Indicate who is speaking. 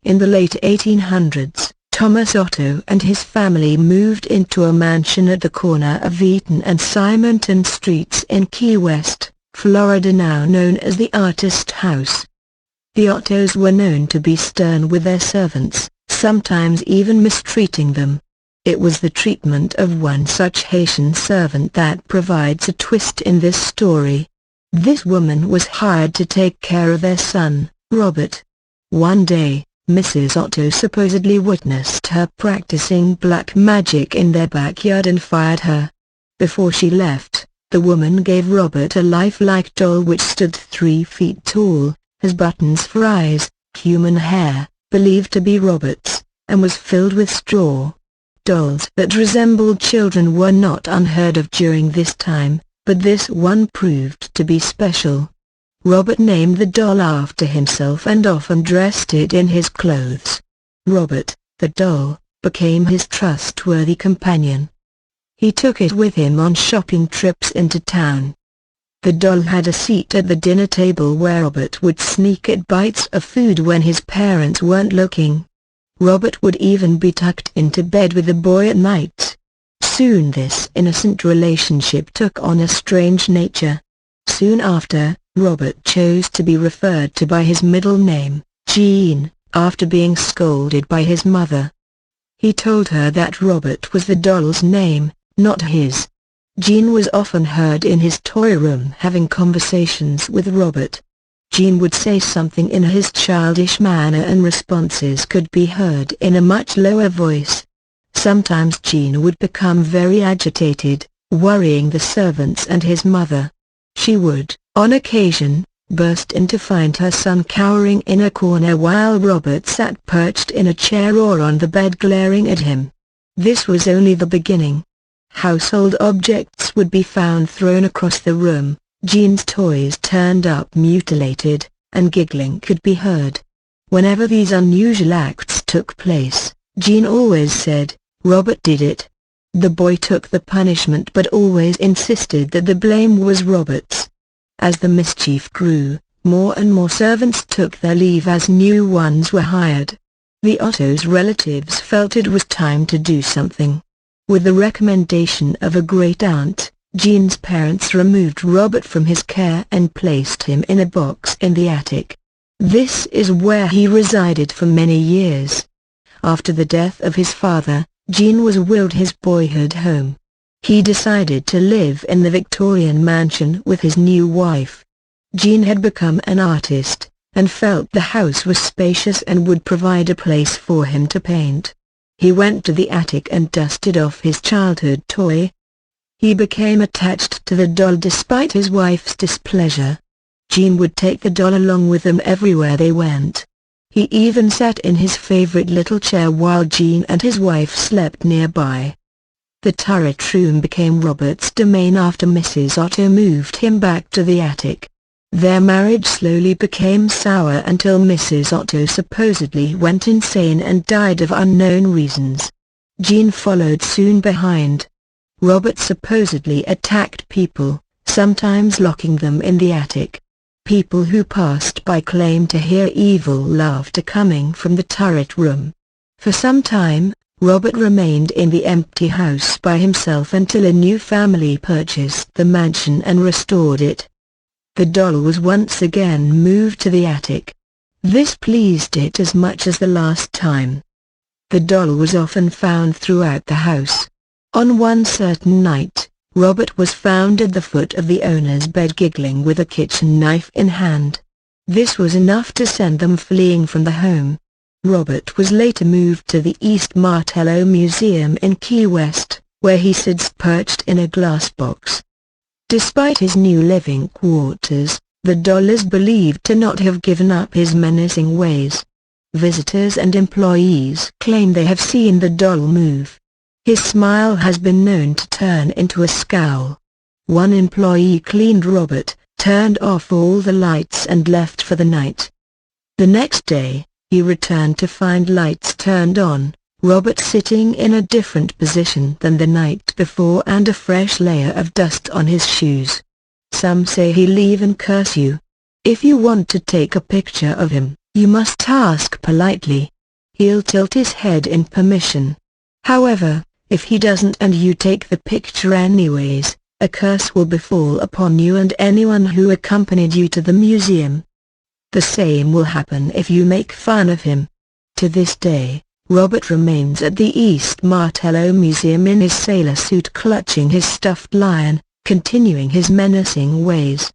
Speaker 1: In the late 1800s, Thomas Otto and his family moved into a mansion at the corner of Eaton and Simonton Streets in Key West, Florida, now known as the Artist House. The Ottos were known to be stern with their servants, sometimes even mistreating them. It was the treatment of one such Haitian servant that provides a twist in this story. This woman was hired to take care of their son, Robert. One day, Mrs. Otto supposedly witnessed her practicing black magic in their backyard and fired her. Before she left, the woman gave Robert a lifelike doll which stood 3 feet tall, has buttons for eyes, human hair, believed to be Robert's, and was filled with straw. Dolls that resembled children were not unheard of during this time, but this one proved to be special. Robert named the doll after himself and often dressed it in his clothes. Robert, the doll, became his trustworthy companion. He took it with him on shopping trips into town. The doll had a seat at the dinner table where Robert would sneak at bites of food when his parents weren't looking. Robert would even be tucked into bed with the boy at night. Soon this innocent relationship took on a strange nature. Soon after, Robert chose to be referred to by his middle name, Jean, after being scolded by his mother. He told her that Robert was the doll's name, not his. Jean was often heard in his toy room having conversations with Robert. Jean would say something in his childish manner and responses could be heard in a much lower voice. Sometimes Jean would become very agitated, worrying the servants and his mother. She would, on occasion, burst in to find her son cowering in a corner while Robert sat perched in a chair or on the bed glaring at him. This was only the beginning. Household objects would be found thrown across the room, Jean's toys turned up mutilated, and giggling could be heard. Whenever these unusual acts took place, Jean always said, "Robert did it." The boy took the punishment but always insisted that the blame was Robert's. As the mischief grew, more and more servants took their leave as new ones were hired. The Otto's relatives felt it was time to do something. With the recommendation of a great-aunt, Jean's parents removed Robert from his care and placed him in a box in the attic. This is where he resided for many years. After the death of his father, Jean was willed his boyhood home. He decided to live in the Victorian mansion with his new wife. Jean had become an artist, and felt the house was spacious and would provide a place for him to paint. He went to the attic and dusted off his childhood toy. He became attached to the doll despite his wife's displeasure. Jean would take the doll along with them everywhere they went. He even sat in his favorite little chair while Jean and his wife slept nearby. The turret room became Robert's domain after Mrs. Otto moved him back to the attic. Their marriage slowly became sour until Mrs. Otto supposedly went insane and died of unknown reasons. Jean followed soon behind. Robert supposedly attacked people, sometimes locking them in the attic. People who passed by claimed to hear evil laughter coming from the turret room. For some time, Robert remained in the empty house by himself until a new family purchased the mansion and restored it. The doll was once again moved to the attic. This pleased it as much as the last time. The doll was often found throughout the house. On one certain night, Robert was found at the foot of the owner's bed giggling with a kitchen knife in hand. This was enough to send them fleeing from the home. Robert was later moved to the East Martello Museum in Key West, where he sits perched in a glass box. Despite his new living quarters, the doll is believed to not have given up his menacing ways. Visitors and employees claim they have seen the doll move. His smile has been known to turn into a scowl. One employee cleaned Robert, turned off all the lights and left for the night. The next day, he returned to find lights turned on, Robert sitting in a different position than the night before and a fresh layer of dust on his shoes. Some say he'll even curse you. If you want to take a picture of him, you must ask politely. he'll tilt his head in permission. However, if he doesn't and you take the picture anyways, a curse will befall upon you and anyone who accompanied you to the museum. The same will happen if you make fun of him. To this day, Robert remains at the East Martello Museum in his sailor suit clutching his stuffed lion, continuing his menacing ways.